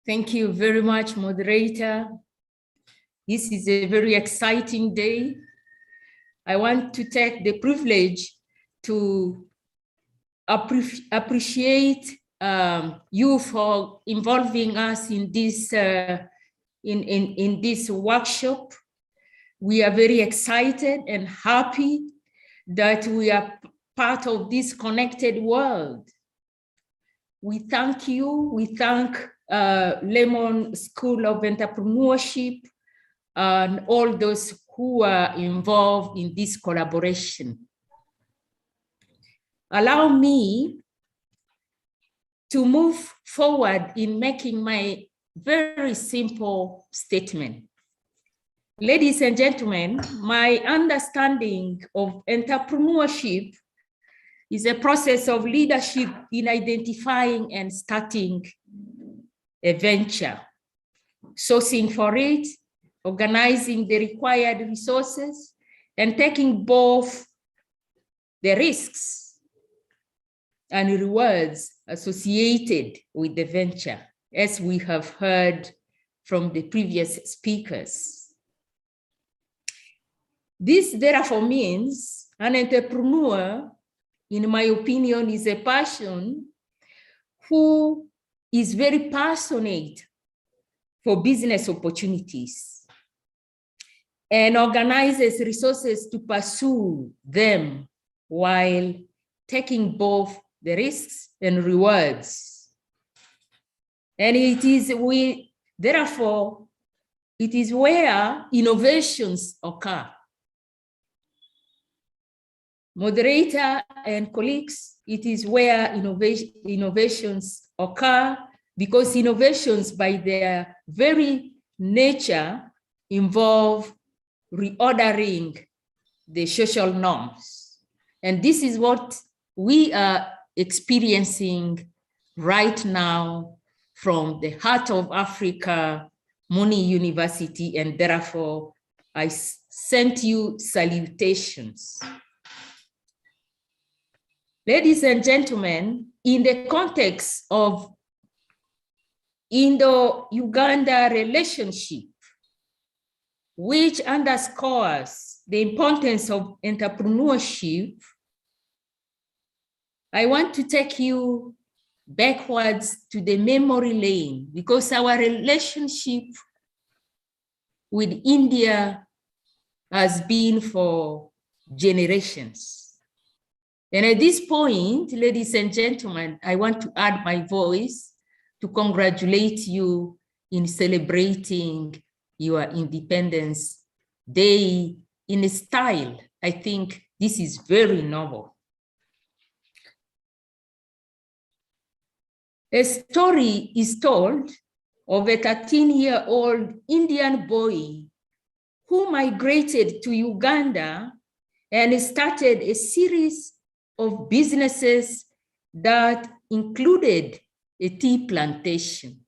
Thank you very much, moderator. This is a very exciting day. I want to take the privilege to appreciate you for involving us in this in this workshop. We are very excited and happy that we are part of this connected world. We thank you. We thank Lemon School of Entrepreneurship and all those who are involved in this collaboration. Allow me to move forward in making my very simple statement. Ladies and gentlemen, my understanding of entrepreneurship is a process of leadership in identifying and starting a venture, sourcing for it, organizing the required resources, and taking both the risks and rewards associated with the venture, as we have heard from the previous speakers. This therefore means an entrepreneur, in my opinion, is a person who is very passionate for business opportunities and organizes resources to pursue them while taking both the risks and rewards. And therefore, it is where innovations occur. Moderator and colleagues, it is where innovations occur, because innovations by their very nature involve reordering the social norms. And this is what we are experiencing right now from the heart of Africa, Muni University, and therefore I sent you salutations. Ladies and gentlemen, in the context of Indo-Uganda relationship, which underscores the importance of entrepreneurship, I want to take you backwards to the memory lane, because our relationship with India has been for generations. And at this point, ladies and gentlemen, I want to add my voice to congratulate you in celebrating your Independence Day in a style. I think this is very noble. A story is told of a 13-year-old Indian boy who migrated to Uganda and started a series of businesses that included a tea plantation,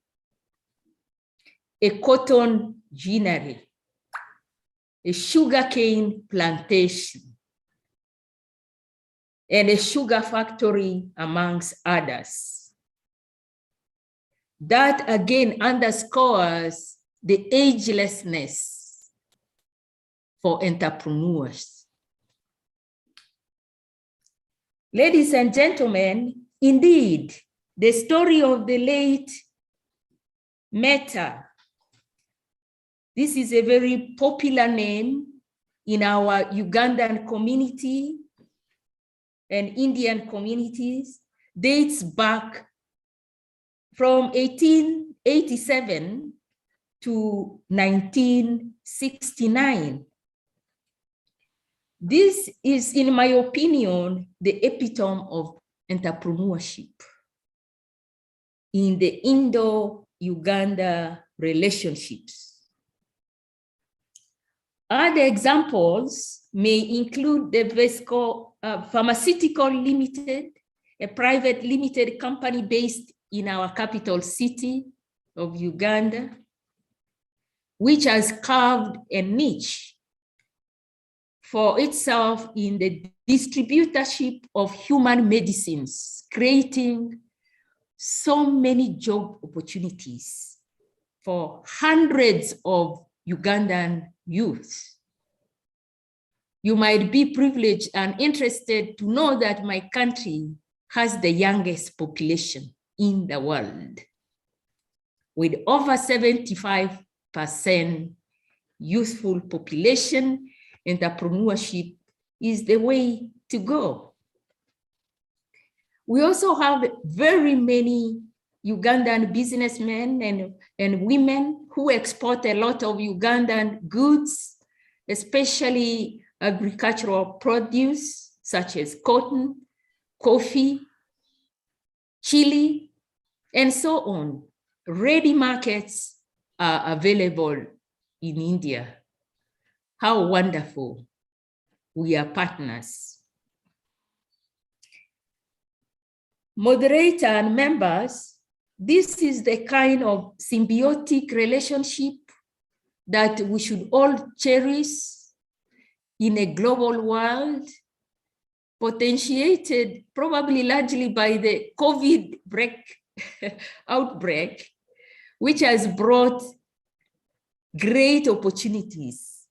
a cotton ginnery, a sugarcane plantation, and a sugar factory, amongst others. That again underscores the agelessness for entrepreneurs. Ladies and gentlemen, indeed, the story of the late Meta, this is a very popular name in our Ugandan community and Indian communities, dates back from 1887 to 1969. This is, in my opinion, the epitome of entrepreneurship in the Indo-Uganda relationships. Other examples may include the Vesco Pharmaceutical Limited, a private limited company based in our capital city of Uganda, which has carved a niche for itself in the distributorship of human medicines, creating so many job opportunities for hundreds of Ugandan youth. You might be privileged and interested to know that my country has the youngest population in the world, with over 75% youthful population. Entrepreneurship is the way to go. We also have very many Ugandan businessmen and women who export a lot of Ugandan goods, especially agricultural produce such as cotton, coffee, chili, and so on. Ready markets are available in India. How wonderful. We are partners. Moderator and members, this is the kind of symbiotic relationship that we should all cherish in a global world, potentiated probably largely by the COVID outbreak, which has brought great opportunities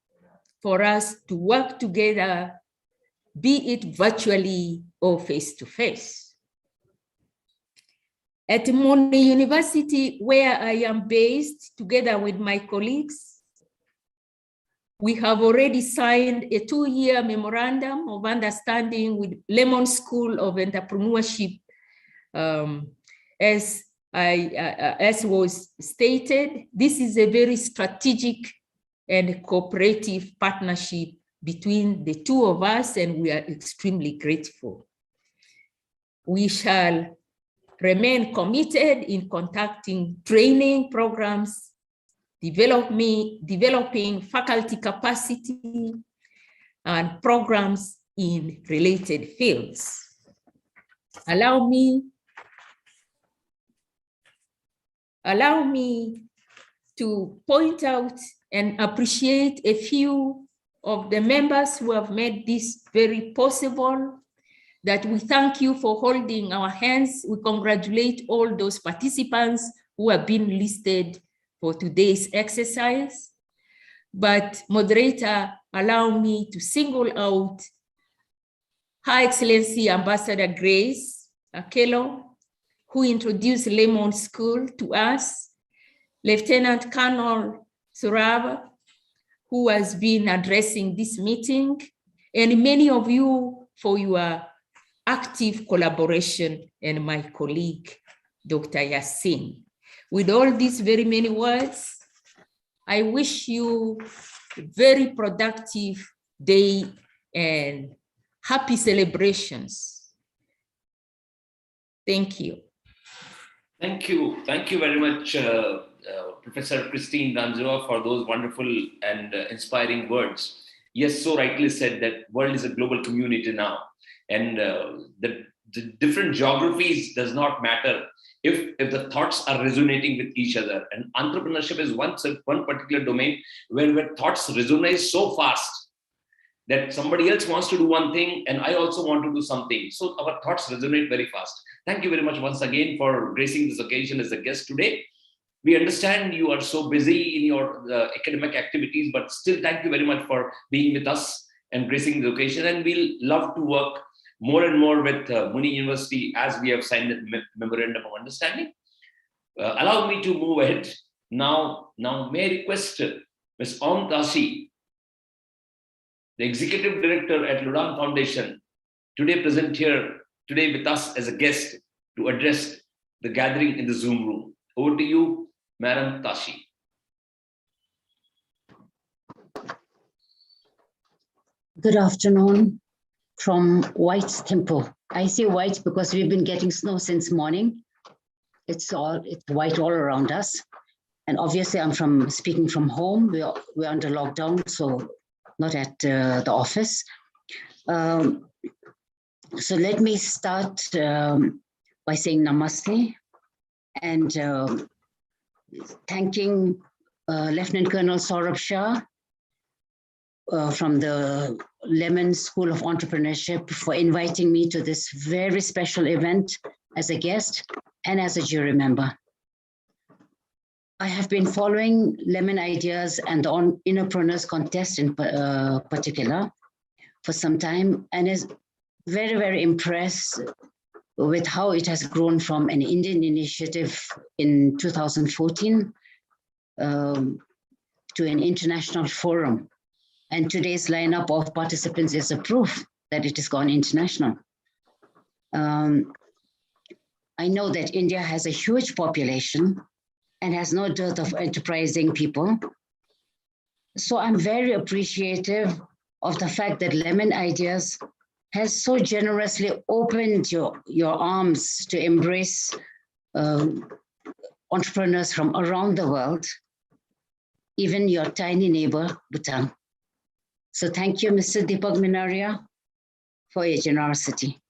for us to work together, be it virtually or face-to-face. At Monash University, where I am based, together with my colleagues, we have already signed a 2-year memorandum of understanding with Lemon School of Entrepreneurship, as was stated. This is a very strategic and cooperative partnership between the two of us, and we are extremely grateful. We shall remain committed in conducting training programs, developing faculty capacity, and programs in related fields. Allow me to point out and appreciate a few of the members who have made this very possible, that we thank you for holding our hands. We congratulate all those participants who have been listed for today's exercise. But moderator, allow me to single out Her Excellency Ambassador Grace Akello, who introduced Lemon School to us, Lieutenant Colonel Suraba, who has been addressing this meeting, and many of you for your active collaboration, and my colleague, Dr. Yassin. With all these very many words, I wish you a very productive day and happy celebrations. Thank you. Thank you. Thank you very much, Professor Christine Ranzowa, for those wonderful and inspiring words. Yes, so rightly said that world is a global community now. And the different geographies does not matter if the thoughts are resonating with each other. And entrepreneurship is one particular domain where thoughts resonate so fast that somebody else wants to do one thing and I also want to do something. So our thoughts resonate very fast. Thank you very much once again for gracing this occasion as a guest today. We understand you are so busy in your academic activities, but still thank you very much for being with us and gracing the occasion. And we'll love to work more and more with Monash University as we have signed a memorandum of understanding. Allow me to move ahead. Now may I request Ms. Tashi, the Executive Director at Loden Foundation, today present here today with us as a guest to address the gathering in the Zoom room. Over to you, Madam Tashi. Good afternoon from White Temple. I say white because we've been getting snow since morning. It's white all around us. And obviously I'm speaking from home. We're under lockdown, so not at the office. So let me start by saying namaste and thanking Lieutenant Colonel Saurabh Shah from the Lemon School of Entrepreneurship for inviting me to this very special event as a guest and as a jury member. I have been following Lemon Ideas and the Innopreneurs contest in particular for some time, and is very, very impressed with how it has grown from an Indian initiative in 2014 to an international forum. And today's lineup of participants is a proof that it has gone international. I know that India has a huge population and has no dearth of enterprising people. So I'm very appreciative of the fact that Lemon Ideas has so generously opened your arms to embrace entrepreneurs from around the world, even your tiny neighbor, Bhutan. So thank you, Mr. Deepak Minaria, for your generosity.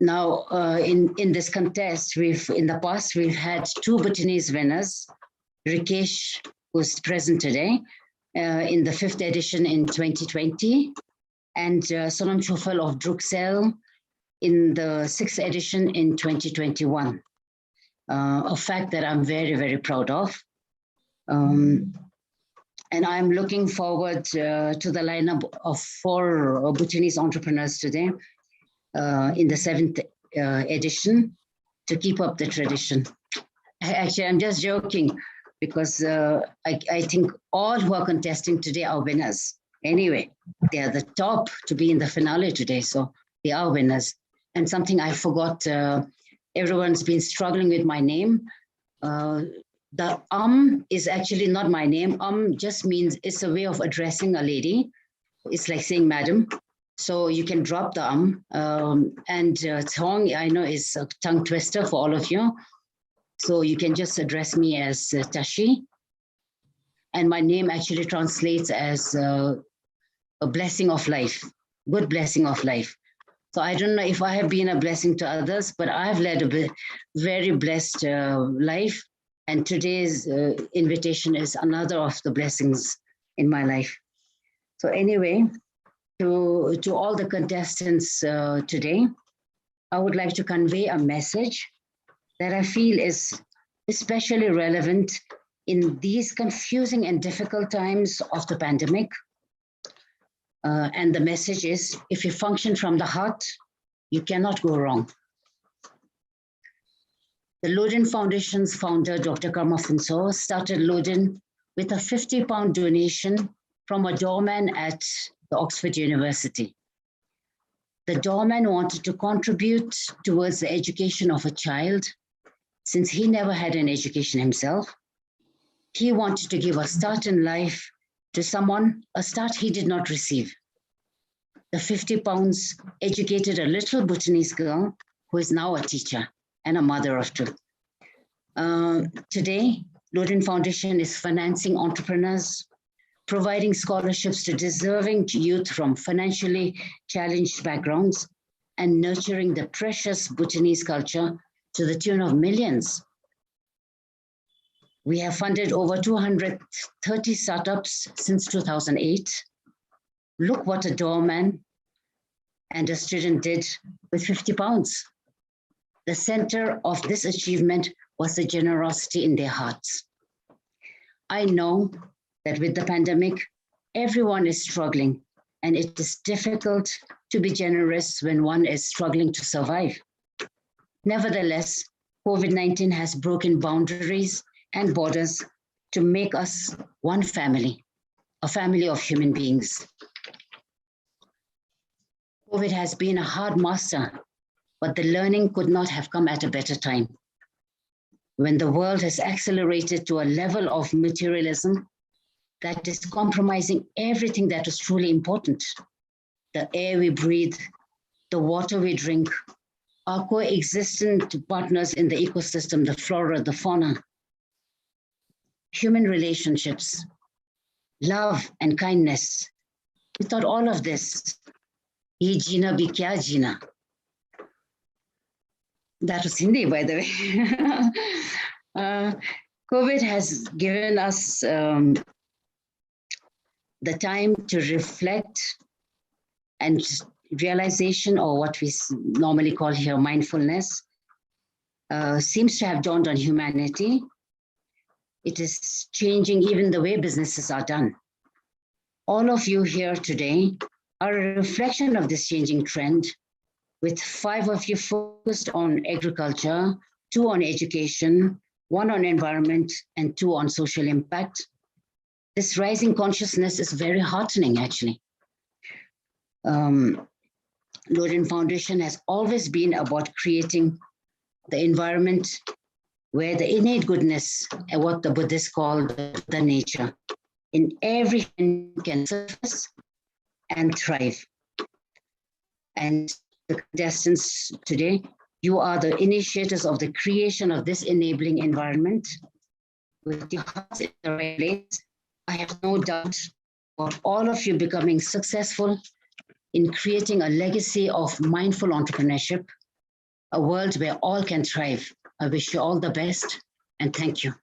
Now, in this contest, in the past, we've had 2 Bhutanese winners, Rikesh, who's present today, in the 5th edition in 2020, and Sonam Chofal of Bruxelles in the 6th edition in 2021. A fact that I'm very, very proud of. And I'm looking forward to the lineup of 4 Bhutanese entrepreneurs today in the 7th edition to keep up the tradition. Actually, I'm just joking because I think all who are contesting today are winners. Anyway, they are the top to be in the finale today, so they are winners. And something I forgot, everyone's been struggling with my name. The is actually not my name. Just means it's a way of addressing a lady. It's like saying madam. So you can drop the and Thong, I know, is a tongue twister for all of you. So you can just address me as Tashi. And my name actually translates as a blessing of life, good blessing of life. So I don't know if I have been a blessing to others, but I've led a very blessed life. And today's invitation is another of the blessings in my life. So anyway, to all the contestants today, I would like to convey a message that I feel is especially relevant in these confusing and difficult times of the pandemic. And the message is, if you function from the heart, you cannot go wrong. The Loden Foundation's founder, Dr. Karma Phunso, started Loden with a 50-pound donation from a doorman at the Oxford University. The doorman wanted to contribute towards the education of a child since he never had an education himself. He wanted to give a start in life to someone, a start he did not receive. The 50 pounds educated a little Bhutanese girl who is now a teacher and a mother of 2. Today, Loden Foundation is financing entrepreneurs, providing scholarships to deserving youth from financially challenged backgrounds, and nurturing the precious Bhutanese culture to the tune of millions. We have funded over 230 startups since 2008. Look what a doorman and a student did with 50 pounds. The center of this achievement was the generosity in their hearts. I know that with the pandemic, everyone is struggling, and it is difficult to be generous when one is struggling to survive. Nevertheless, COVID-19 has broken boundaries and borders to make us one family, a family of human beings. COVID has been a hard master, but the learning could not have come at a better time. When the world has accelerated to a level of materialism that is compromising everything that is truly important, the air we breathe, the water we drink, our coexistent partners in the ecosystem, the flora, the fauna, human relationships, love and kindness. Without all of this, ye jeena bhi kya jeena? That was Hindi, by the way. COVID has given us the time to reflect and realization, or what we normally call here mindfulness, seems to have dawned on humanity. It is changing even the way businesses are done. All of you here today are a reflection of this changing trend, with 5 of you focused on agriculture, 2 on education, 1 on environment, and 2 on social impact. This rising consciousness is very heartening, actually. Loden Foundation has always been about creating the environment where the innate goodness, and what the Buddhists call the nature, in every can surface and thrive. And the contestants today, you are the initiators of the creation of this enabling environment. With your hearts in the right place, I have no doubt about all of you becoming successful in creating a legacy of mindful entrepreneurship, a world where all can thrive. I wish you all the best, and thank you.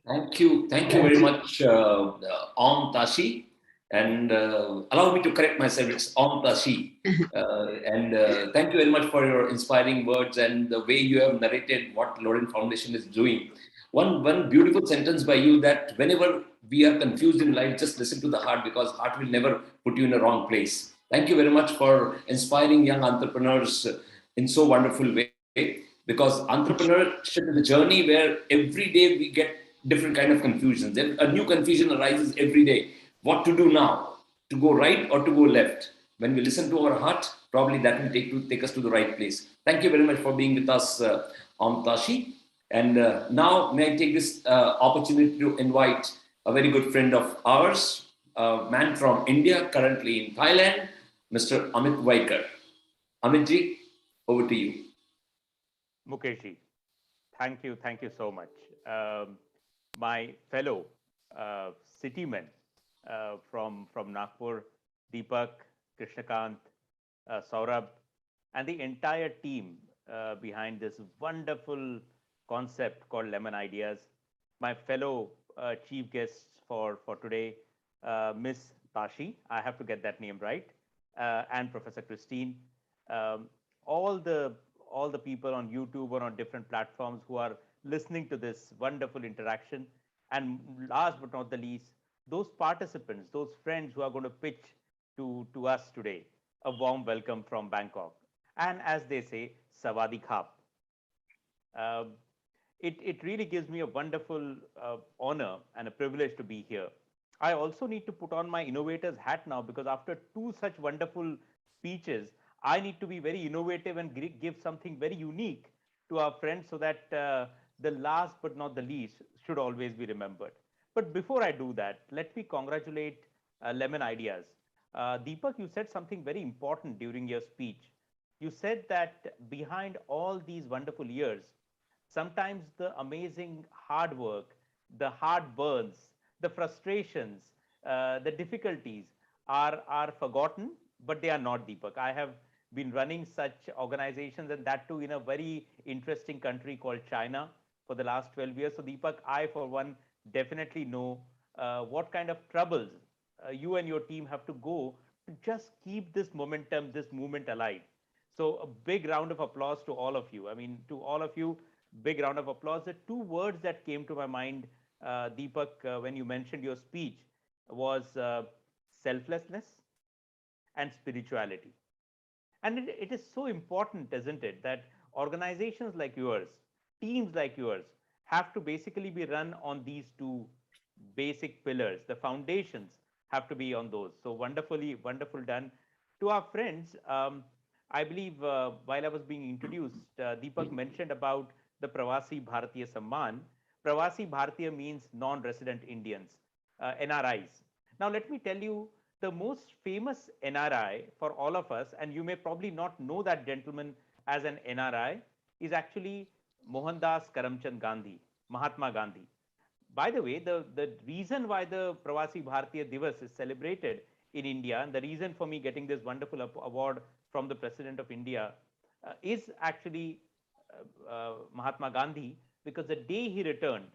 Thank you very much, Tashi. And allow me to correct myself, it's Tashi. Thank you very much for your inspiring words and the way you have narrated what Loden Foundation is doing. One beautiful sentence by you, that whenever we are confused in life, just listen to the heart, because heart will never put you in a wrong place. Thank you very much for inspiring young entrepreneurs in so wonderful way, because entrepreneurship is a journey where every day we get different kind of confusions. A new confusion arises every day. What to do now? To go right or to go left? When we listen to our heart, probably that will take us to the right place. Thank you very much for being with us, Tashi. And now may I take this opportunity to invite a very good friend of ours, a man from India, currently in Thailand, Mr. Amit Vikar. Amitji, over to you. Mukeshji, thank you so much. My fellow citymen from Nagpur, Deepak, Krishnakant, Saurabh, and the entire team behind this wonderful concept called Lemon Ideas. My fellow chief guests for today, Miss Tashi, I have to get that name right, and Professor Christine, all the people on YouTube or on different platforms who are listening to this wonderful interaction. And last but not the least, those participants, those friends who are going to pitch to us today, a warm welcome from Bangkok. And as they say, Sawadee Khap. It really gives me a wonderful honor and a privilege to be here. I also need to put on my innovator's hat now, because after 2 such wonderful speeches, I need to be very innovative and give something very unique to our friends, so that the last but not the least should always be remembered. But before I do that, let me congratulate Lemon Ideas. Deepak, you said something very important during your speech. You said that behind all these wonderful years, sometimes the amazing hard work, the hard burns, the frustrations, the difficulties are forgotten, but they are not, Deepak. I have been running such organizations, and that too in a very interesting country called China for the last 12 years. So Deepak, I for one definitely know what kind of troubles you and your team have to go to just keep this momentum, this movement alive. So a big round of applause to all of you. I mean, to all of you, big round of applause. The 2 words that came to my mind, Deepak, when you mentioned your speech was selflessness and spirituality. And it is so important, isn't it, that organizations like yours, teams like yours, have to basically be run on these 2 basic pillars. The foundations have to be on those. So wonderful done. To our friends, I believe while I was being introduced, Deepak mentioned about the Pravasi Bharatiya Samman. Pravasi Bharatiya means non-resident Indians, NRIs. Now let me tell you, the most famous NRI for all of us, and you may probably not know that gentleman as an NRI, is actually Mohandas Karamchand Gandhi, Mahatma Gandhi. By the way, the reason why the Pravasi Bharatiya Divas is celebrated in India, and the reason for me getting this wonderful award from the President of India is actually Mahatma Gandhi, because the day he returned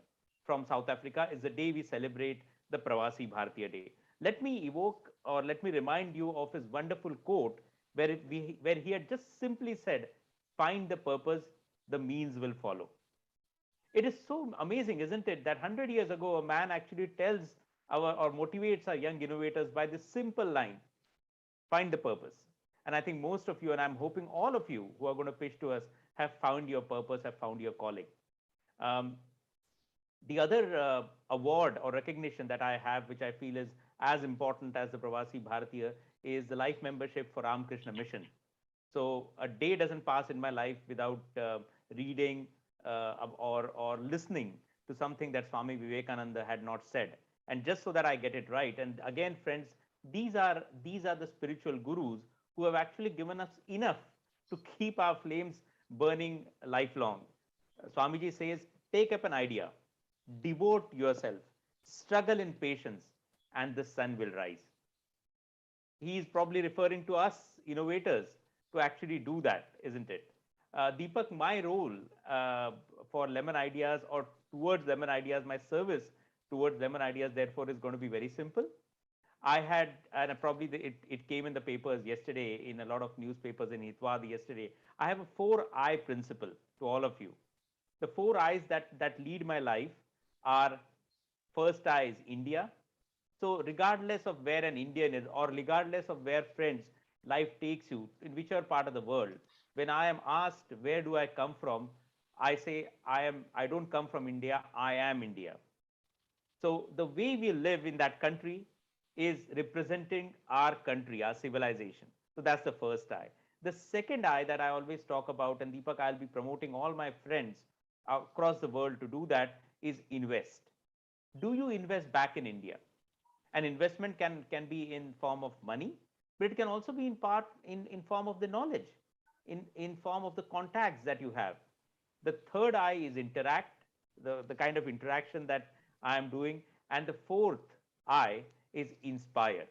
from South Africa is the day we celebrate the Pravasi Bharatiya Day. Let me evoke, or let me remind you of his wonderful quote, where he had just simply said, "Find the purpose, the means will follow. It is so amazing, isn't it, that 100 years ago, a man actually tells or motivates our young innovators by this simple line: find the purpose. And I think most of you, and I'm hoping all of you who are going to pitch to us, have found your purpose, have found your calling. The other award or recognition that I have, which I feel is as important as the Pravasi Bharatiya, is the life membership for Ramakrishna Mission. So a day doesn't pass in my life without reading or listening to something that Swami Vivekananda had not said. And just so that I get it right, and again, friends, these are the spiritual gurus who have actually given us enough to keep our flames burning lifelong. Swamiji says, take up an idea, devote yourself, struggle in patience, and the sun will rise. He is probably referring to us innovators to actually do that, isn't it? Deepak, my role for Lemon Ideas, or towards Lemon Ideas, my service towards Lemon Ideas, therefore, is going to be very simple. I had, and probably it came in the papers yesterday, in a lot of newspapers in Hitwad yesterday. I have a 4I principle to all of you. The 4 I's that lead my life are: first I is India. So regardless of where an Indian is, or regardless of where, friends, life takes you, in whichever part of the world, when I am asked where do I come from, I say I don't come from India, I am India. So the way we live in that country is representing our country, our civilization. So that's the first I. The second I that I always talk about, and Deepak, I'll be promoting all my friends across the world to do that, is invest. Do you invest back in India? An investment can be in form of money, but it can also be in part in form of the knowledge, in form of the contacts that you have. The third I is interact, the kind of interaction that I am doing. And the fourth I is inspire.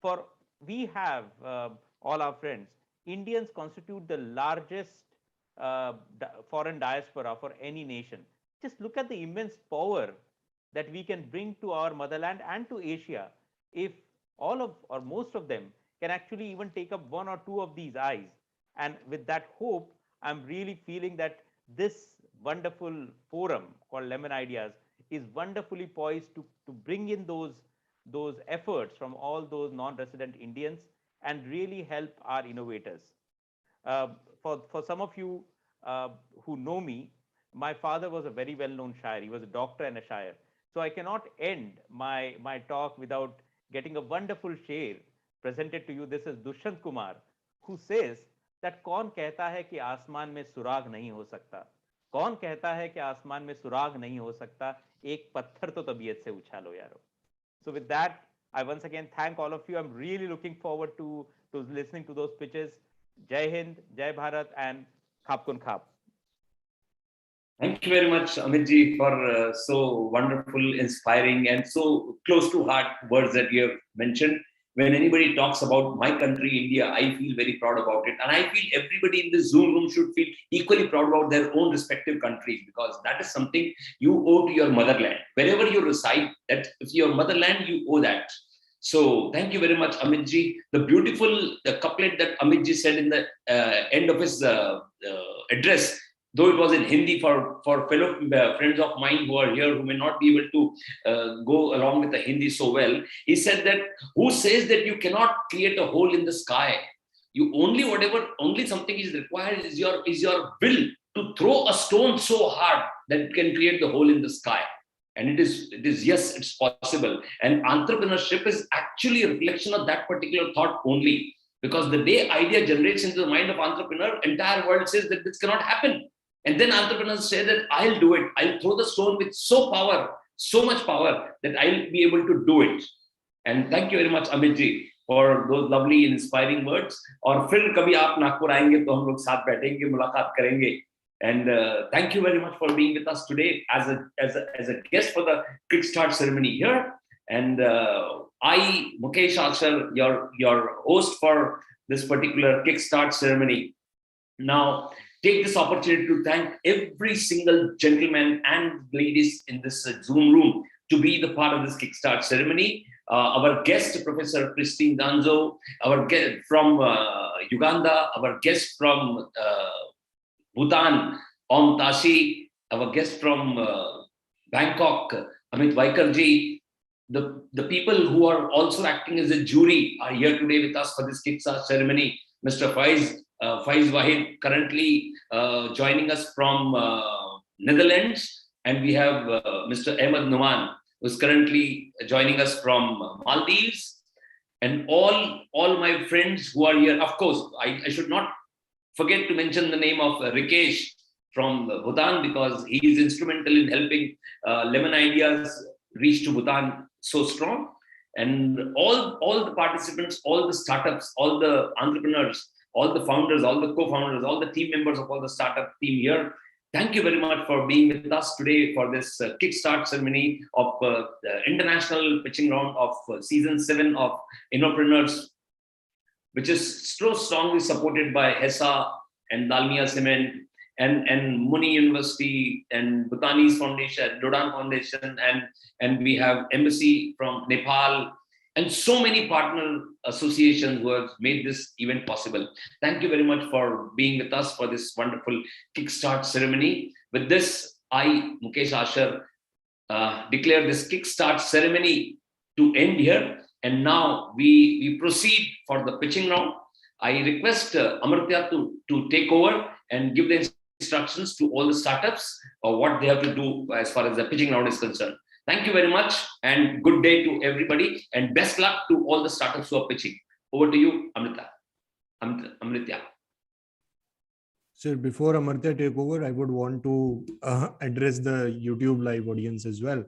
For we have, all our friends, Indians constitute the largest foreign diaspora for any nation. Just look at the immense power that we can bring to our motherland and to Asia if all of, or most of them, can actually even take up one or two of these I's. And with that hope, I'm really feeling that this wonderful forum called Lemon Ideas is wonderfully poised to bring in those efforts from all those non-resident Indians and really help our innovators. For some of you who know me, my father was a very well-known Shair. He was a doctor and a Shair. So I cannot end my talk without getting a wonderful Shair presented to you. This is Dushyant Kumar, who says that कौन कहता है कि आसमान में सुराग नहीं हो सकता, कौन कहता है कि आसमान में सुराग नहीं हो सकता, एक पत्थर तो तबीयत से उछालो यारो. So with that, I once again thank all of you. I'm really looking forward to listening to those pitches. Jai Hind, Jai Bharat, and Khap Kun Khap. Thank you very much, Amitji, for so wonderful, inspiring, and so close to heart words that you have mentioned. When anybody talks about my country, India, I feel very proud about it. And I feel everybody in this Zoom room should feel equally proud about their own respective countries, because that is something you owe to your motherland. Wherever you reside, that if your motherland, you owe that. So thank you very much, Amitji. The beautiful couplet that Amitji said in the end of his address, though it was in Hindi for fellow friends of mine who are here, who may not be able to go along with the Hindi so well, he said that, who says that you cannot create a hole in the sky? You only something is required is your will to throw a stone so hard that it can create the hole in the sky. And it is yes, it's possible. And entrepreneurship is actually a reflection of that particular thought only. Because the day idea generates into the mind of entrepreneur, entire world says that this cannot happen. And then entrepreneurs say that I'll do it. I'll throw the stone with so much power that I'll be able to do it. And thank you very much, Amitji, for those lovely, inspiring words. और फिर कभी आप नागपुर आएंगे तो हम लोग साथ बैठेंगे, मुलाकात करेंगे. And thank you very much for being with us today as a guest for the Kickstart ceremony here. And I, Mukesh Akshar, your host for this particular Kickstart ceremony, now take this opportunity to thank every single gentleman and ladies in this Zoom room to be the part of this Kickstart ceremony. Our guest, Professor Christine Danzo, our guest from Uganda, our guest from Bhutan, Om Tashi, our guest from Bangkok, Amit Vikar ji, the people who are also acting as a jury are here today with us for this Kickstart ceremony. Mr. Faiz Wahid currently joining us from Netherlands, and we have Mr. Ahmed Numan, who is currently joining us from Maldives, and all my friends who are here. Of course, I should not forget to mention the name of Rikesh from Bhutan, because he is instrumental in helping Lemon Ideas reach to Bhutan so strong. And all the participants, all the startups, all the entrepreneurs, all the founders, all the co-founders, all the team members of all the startup team here, thank you very much for being with us today for this Kickstart ceremony of the international pitching round of season 7 of Innopreneurs, which is so strongly supported by HESA and Dalmia Cement and Muni University and Bhutanese Foundation, Loden Foundation, and we have Embassy from Nepal, and so many partner associations who have made this event possible. Thank you very much for being with us for this wonderful Kickstart ceremony. With this, I, Mukesh Asher, declare this Kickstart ceremony to end here. And now we proceed for the pitching round. I request Amartya to take over and give the instructions to all the startups or what they have to do as far as the pitching round is concerned. Thank you very much, and good day to everybody, and best luck to all the startups who are pitching. Over to you, Amritya. Sir, before Amartya take over, I would want to address the YouTube live audience as well.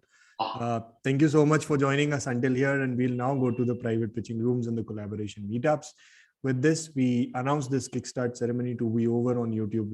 Thank you so much for joining us until here, and we'll now go to the private pitching rooms and the collaboration meetups. With this, we announce this Kickstart ceremony to be over on YouTube.